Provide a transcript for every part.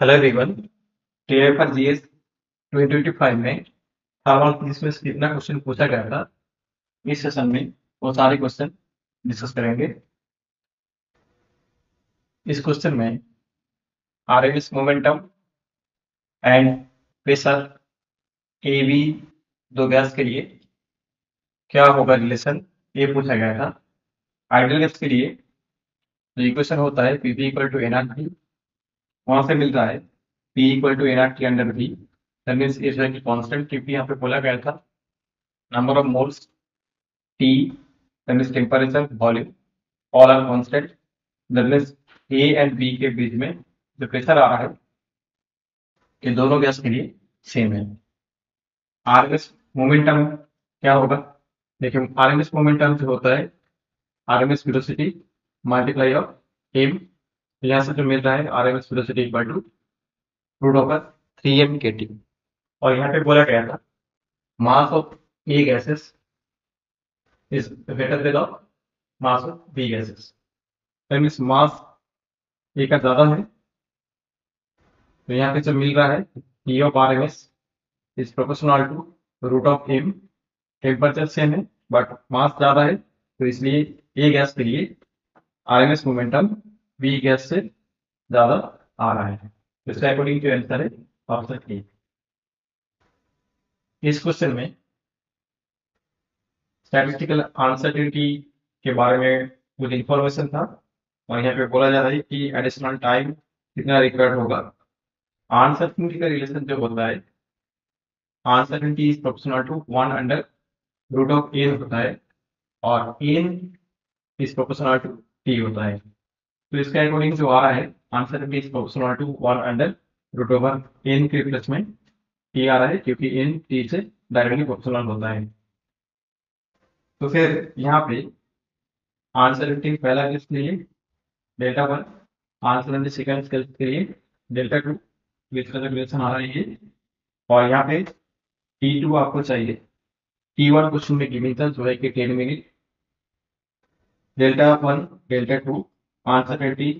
Hello everyone. TFR GS 2025 में thermal physics में से कितना क्वेश्चन पूछा गया था, इस सेशन में वो सारे क्वेश्चन डिस्कस करेंगे। इस क्वेश्चन में RMS momentum and pressure A B दो गैस के लिए क्या होगा रिलेशन, ये पूछा गया था। आइडियल गैस के लिए जो इक्वेशन होता है P equal to N R T, वहां से मिल रहा है P equal to N R T under V. That means is like constant, क्योंकि यहाँ पे बोला गया था number of moles T, that means temperature, volume, all are constant. That means A and B के बीच में जो प्रेशर आ रहा है ये दोनों गैस के लिए सेम है। आरएमएस मोमेंटम क्या होगा? देखिए, आरएमएस मोमेंटम जो होता है RMS velocity multiply of M. यहाँ से जो मिल रहा है RMS velocity equal to root over 3m K T. और यहाँ पे बोला गया था mass of A gases is greater than of mass of B gases. That means mass A का ज्यादा है, तो यहाँ पे जो मिल रहा है E of R M S is proportional to root of M. Temperature same है बट मास ज्यादा है, तो इसलिए ए गैस के लिए R M S momentum B gas से ज्यादा आ रहा है। तो इसका अकॉर्डिंग जो आंसर है ऑप्शन ए। इस क्वेश्चन में स्टैटिस्टिकल अनसर्टेनिटी के बारे में कुछ इंफॉर्मेशन था, और यहाँ पे बोला जा रहा है कि एडिशनल टाइम कितना रिक्वायर्ड होगा। अनसर्टेनिटी का रिलेशन जो होता है uncertainty is proportional to 1 under root of N होता है, और N is proportional to T होता है। तो इसके अकॉर्डिंग जो आ रहा है uncertainty is proportional to 1 under root over N के रिप्लेसमेंट टी आ रहा है, क्योंकि एन टी से डायरेक्टली प्रोपोर्शनल होता है। तो फिर यहाँ पे अनसर्टेनिटी पहला केस के लिए delta one, uncertainty second case के लिए डेल्टा टू, इसका जो रिलेशन आ रहा है ये। और यहाँ पे टी टू आपको चाहिए, टी वन क्वेश्चन में गिवन था जो है कि 10 minute. Delta one delta two uncertainty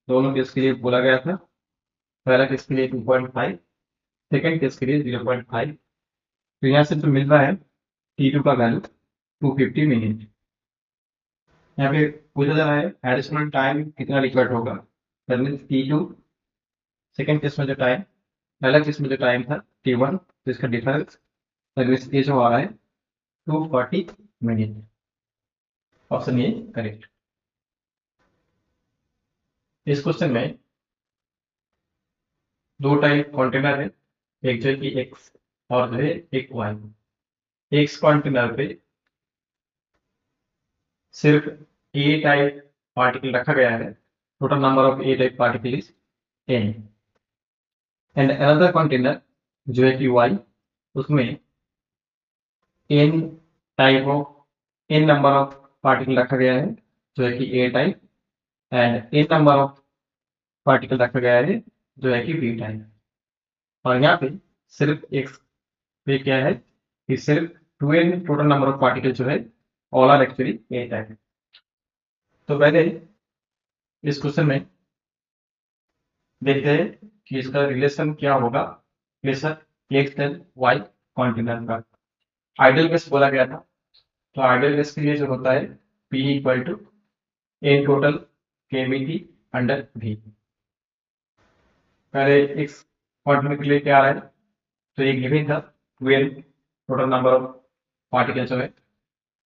दोनों केस के लिए बोला गया था। पहला केस के लिए 2.5, सेकंड केस के लिए 0.5। तो यहाँ से जो मिल रहा है टी टू का वैल्यू 250 मिनट। यहाँ पे पूछा जा रहा है एडिशनल टाइम कितना रिक्वायर्ड होगा। That means T two, second case में जो टाइम, पहला केस में जो टाइम था टी वन, तो इसका डिफरेंस दैट मीन्स ये जो आ रहा है 240 मिनट। Option A correct. इस क्वेश्चन में दो टाइप कंटेनर है, एक जो है कि एक्स और जो है एक वाई। एक्स कंटेनर पे सिर्फ ए टाइप पार्टिकल रखा गया है, total number of A type particle is N. And another container जो है कि वाई, उसमें N type of N number of particle रखा गया है जो है कि A type, and N number of particle रखा गया है जो है कि बी टाइप। और यहाँ पे सिर्फ एक्स पे क्या है कि सिर्फ 2n total number of particle जो है all are actually A type. तो पहले इस क्वेश्चन में देखते हैं कि इसका रिलेशन क्या होगा pressure X and Y container का। आइडियल गैस बोला गया था, तो आइडियल गैस के लिए जो होता है P equal to N total K V T under V. पहले एक्स कॉन्टिनेंट के लिए क्या आ रहा है, तो ये गिवन था 2n total number of particle जो है।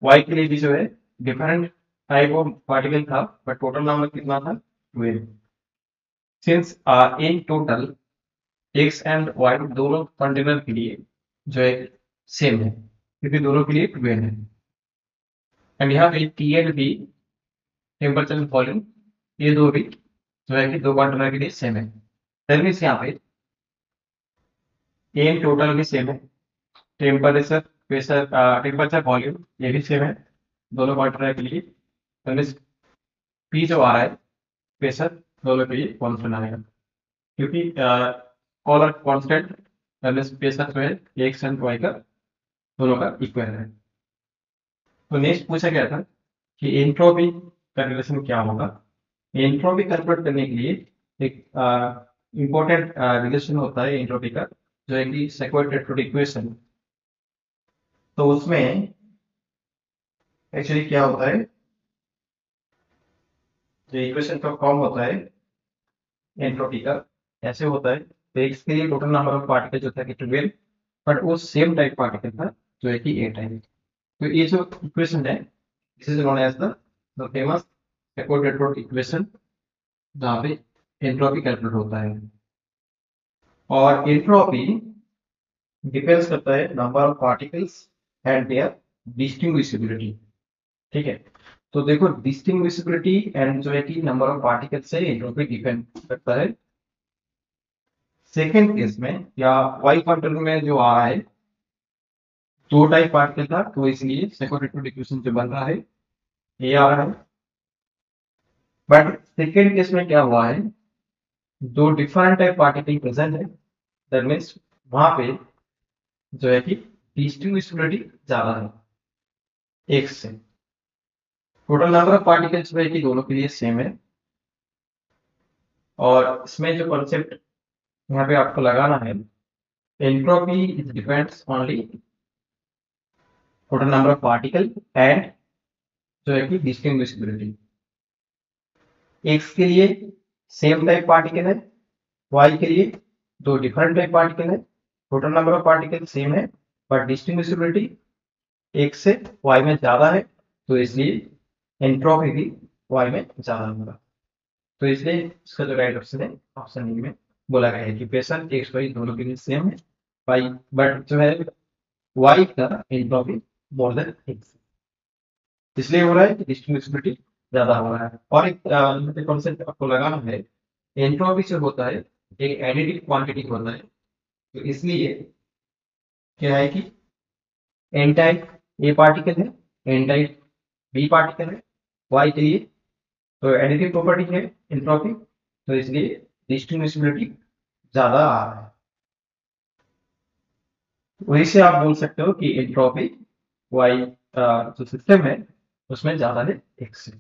वाई के लिए भी जो है डिफरेंट टाइप ऑफ पार्टिकल था, बट टोटल नंबर कितना था 2n। Since in total X and Y दोनों कंटेनर के लिए जो है सेम है, क्योंकि दोनों के लिए 2n है। एंड यहाँ पे T and B temperature and volume, ये दो भी जो है कि दो कंटेनर के लिए सेम है। दैट मीन्स यहाँ पे एन टोटल भी सेम है, टेम्परेचर प्रेशर टेम्परेचर वॉल्यूम ये भी सेम है दोनों कंटेनर के लिए। दैट मीन्स पी जो आ रहा है प्रेशर दोनों के लिए कॉन्स्टेंट आएगा, क्योंकि ऑल आर कॉन्स्टेंट। प्रेशर जो है एक्स एंड वाई का दोनों का इक्वल है। तो नेक्स्ट पूछा गया था कि एंट्रोपी का रिलेशन क्या होगा। एंट्रोपी कैलकुलेट करने के लिए एक इंपॉर्टेंट रिलेशन होता है एंट्रोपी का, जो है कि सेक्वेंट इक्वेशन। तो उसमें एक्चुअली क्या होता है, जो इक्वेशन का फॉर्म होता है एंट्रोपी का ऐसे होता है। तो इसके लिए टोटल नंबर ऑफ पार्टिकल जो था कि 12, बट वो सेम टाइप पार्टिकल था जो है कि 8 है। तो ये जो इक्वेशन है, this is known as the famous sequent equation, जहाँ पे एंट्रोपी कैलकुलेट होता है। और एंट्रोपी डिपेंड्स करता है number of particles and their distinguishability. ठीक है, तो देखो डिस्टिंग्विशिबिलिटी एंड जो है कि नंबर ऑफ पार्टिकल्स से एंट्रोपी डिपेंड करता है। सेकेंड केस में या वाई क्वांटम में जो आ रहा है, दो टाइप पार्टिकल था, तो इसलिए सेक्वेंट इक्वेशन जो बन रहा है ये आ रहा है। बट सेकेंड केस में क्या हुआ है, दो डिफरेंट टाइप पार्टिकल प्रेजेंट है, दैट मीन्स वहां पे जो है कि डिस्टिंग्विशिबिलिटी ज्यादा है एक से। टोटल नंबर ऑफ पार्टिकल्स जो है कि दोनों के लिए सेम है। और इसमें जो कॉन्सेप्ट यहाँ पे आपको लगाना है, entropy is depends only total number of particle and जो है कि डिस्टिंग्विशिबिलिटी। एक्स के लिए सेम टाइप पार्टिकल है, वाई के लिए दो डिफरेंट टाइप पार्टिकल है, total number of particle same है, बट डिस्टिंग्विशिबिलिटी एक्स से वाई में ज्यादा है, तो इसलिए एंट्रोपी भी वाई में ज्यादा होगा। तो इसलिए इसका जो राइट ऑप्शन है ऑप्शन ए में बोला गया है कि प्रेशर एक्स वाई दोनों के लिए सेम है, वाई बट जो है वाई का एंट्रोपी मोर देन एक्स, इसलिए हो रहा है कि डिस्टिंग्विशिबिलिटी ज्यादा हो रहा है। और एक कॉन्सेप्ट आपको लगाना है, एंट्रोपी से होता है एक एडिटिव क्वांटिटी होता है, तो इसलिए क्या है कि एन टाइप ए पार्टिकल है, एन टाइप बी पार्टिकल है वाई के लिए, तो एडिटिव प्रॉपर्टी है एंट्रोपी, तो इसलिए डिस्टिंग्विशिबिलिटी ज्यादा आ रहा है। वहीं से आप बोल सकते हो कि एंट्रोपी वाई जो सिस्टम है उसमें ज्यादा है एक्स से।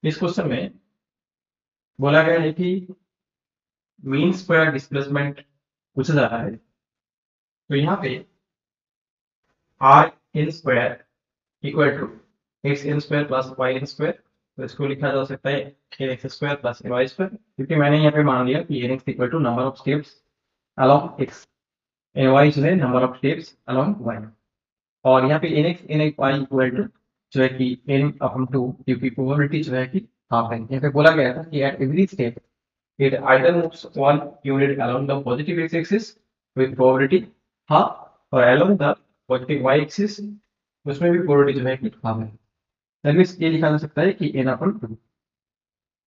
इस क्वेश्चन में बोला गया है कि मीन स्क्वायर डिस्प्लेसमेंट पूछा जा रहा है, तो यहाँ पे R N square equal to X N square plus Y N square, तो इसको लिखा जा सकता है N X square plus N Y square, क्योंकि मैंने यहाँ पे मान लिया कि N X equal to number of steps along X, N Y जो है number of steps along Y, और यहाँ पे N X N Y equal to जो है कि एन अपॉन टू, क्योंकि प्रोबेबिलिटी जो है कि हाफ है। यहाँ पे बोला गया था कि at every step it either moves one unit along the positive x-axis with probability half or along the positive y-axis उसमें भी probability जो है कि half है। दैट मींस ये लिखा जा सकता है कि n अपॉन 2,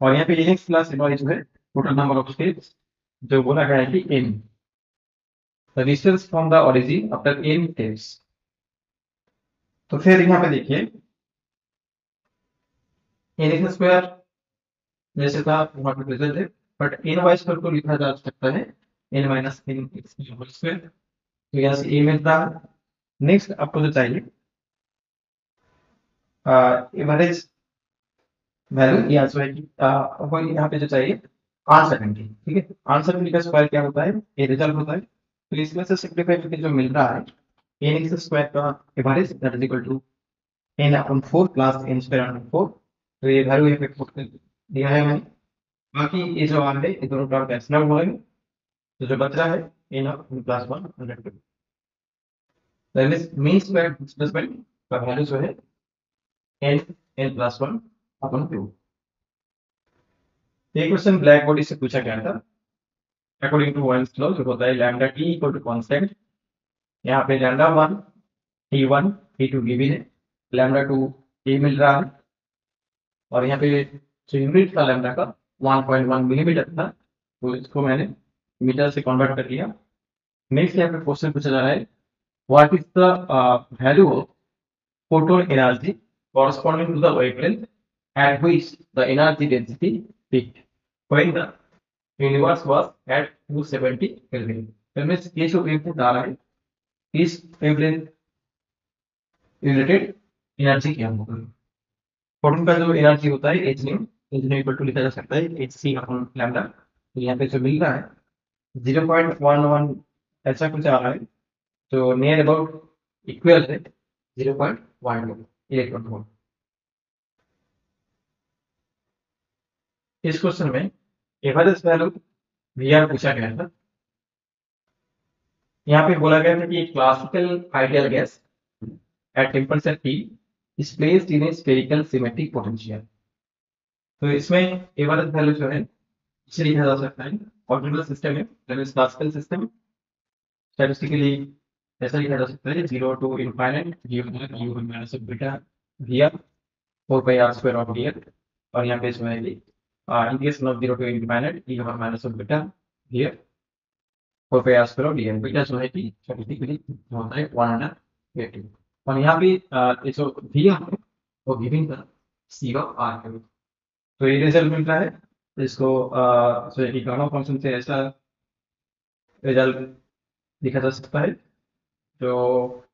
और यहाँ पे nx प्लस ny जो है टोटल नंबर ऑफ स्टेप्स जो बोला गया है कि n, the distance from the origin after n steps. तो फिर यहाँ पे देखिए nx स्क्वायर जैसे था वहां पे प्रेजेंट है, बट n y स्क्वायर को लिखा जा सकता है n minus n x whole square, तो यहाँ से a मिलता है। नेक्स्ट आपको जो चाहिए एवरेज वैल्यू या जो है कि आपको यहाँ पे जो चाहिए अनसर्टेनिटी। ठीक है, अनसर्टेनिटी का स्क्वायर क्या होता है, ये रिजल्ट होता है, तो इसमें से सिंपलीफाई करके जो मिल रहा है n x स्क्वायर का average that is equal to n upon 4 plus n square upon 4, तो ये वैल्यू यहाँ पे पुट कर दिया है मैंने। बाकी ये जो आर है ये दोनों टर्म कैंसिल हो गए, तो जो बच रहा है n plus 1 100 that is mean square displacement का वैल्यू जो है n n प्लस 1 अपॉन 2। ये क्वेश्चन ब्लैक बॉडी से पूछा गया था अकॉर्डिंग टू वंस लॉ, जो होता है lambda T equal to constant. यहाँ पे लैम्डा 1 t1 t2 गिवन है, लैम्डा 2 ए मिल रहा है, और यहाँ पे जो यूनिट था लैम्डा का 1.1 मिलीमीटर था, तो इसको मैंने मीटर से कन्वर्ट कर लिया। नेक्स्ट यहाँ पे क्वेश्चन पूछा जा रहा है what is the value of photon energy corresponding to the wavelength at which the energy density peaked when the universe was at 270 Kelvin। तो मैं ये जो इनपुट आ रहा है इस wavelength रिलेटेड एनर्जी क्या होगा। फोटोन का जो एनर्जी होता है एच न्यू, इक्वल टू लिखा जा सकता है एच सी अपॉन लैम्डा। तो यहाँ पे जो मिल रहा है 0.11 ऐसा कुछ आ रहा है, जो नियर अबाउट इक्वल है 0.12 इलेक्ट्रॉन वोल्ट। इस क्वेश्चन में एवरेज वैल्यू वी आर पूछा गया था। यहाँ पे बोला गया था कि classical ideal gas at temperature T is placed in a spherical symmetric potential। तो इसमें एवरेज वैल्यू जो है इसे लिखा जा सकता है ऑर्डिनल सिस्टम है, that is classical system. Statistically ऐसा लिखा जा सकता है 0 to infinite u minus beta vr 4 pi r square of dr। और यहाँ पे जो है integration of 0 to infinite e minus beta vr 4 pi r square of dr। Beta जो है कि स्टैटिस्टिकली होता है 1/8। और यहाँ पे ये जो vr है वो giving the c of r है। तो ये रिजल्ट मिल रहा है। इसको जो है कि गामा फंक्शन से ऐसा रिजल्ट लिखा जा सकता है, जो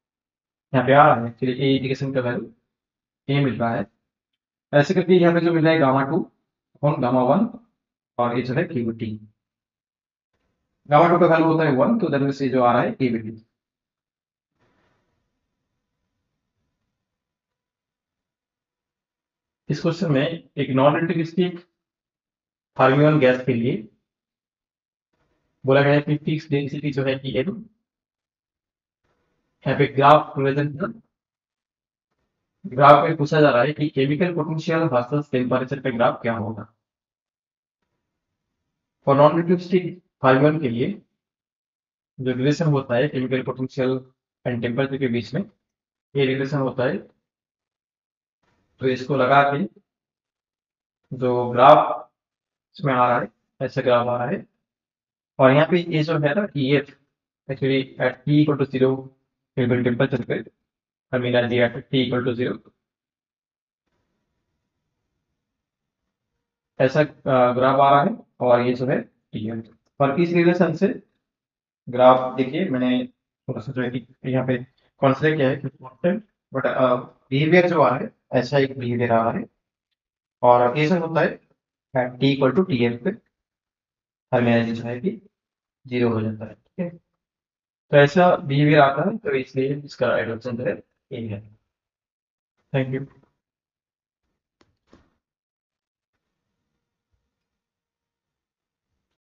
यहाँ पे आ रहा है फिर ए इंटीग्रेशन का वैल्यू ए मिल रहा है। ऐसे करके यहाँ पे जो मिल रहा है गामा 2 और गामा 1, और ये जो है क्यू टी। गामा 2 का वैल्यू होता है 1, तो दैट मींस ये जो आ रहा है के बी टी। इस क्वेश्चन में एक नॉन रिलेटिविस्टिक फॉर्म्यूलन गैस के लिए बोला गया है कि फिक्स डेंसिटी जो है कि एन। यहाँ पे ग्राफ प्रेजेंट है। ग्राफ में पूछा जा रहा है कि केमिकल पोटेंशियल वर्सेस टेम्परेचर पे ग्राफ क्या होगा। और नॉन रिलेटिविस्टिक फॉर्म्यूलन के लिए जो रिलेशन होता है केमिकल पोटेंशियल एंड टेम्परेचर के बीच में, ये रिलेशन होता है। तो इसको लगा के जो ग्राफ इसमें आ रहा है ऐसा ग्राफ आ रहा है। और यहाँ पे ये जो है ना E F actually at T equal to zero temperature पे I mean at T equal to zero ऐसा ग्राफ आ रहा है। और ये जो है टी एफ। और इस रिलेशन से ग्राफ देखिए मैंने थोड़ा सा जो है कि यहाँ पे कॉन्सिडर किया है कि बट बिहेवियर जो आ रहा है ऐसा एक बिहेवियर आ रहा है। और ये सब होता है T equal to T F पे हमें जो है कि जीरो हो जाता है। ठीक है, तो ऐसा बिहेवियर आता है, तो इसलिए इसका एडॉप्शन जो है ये है। Thank you.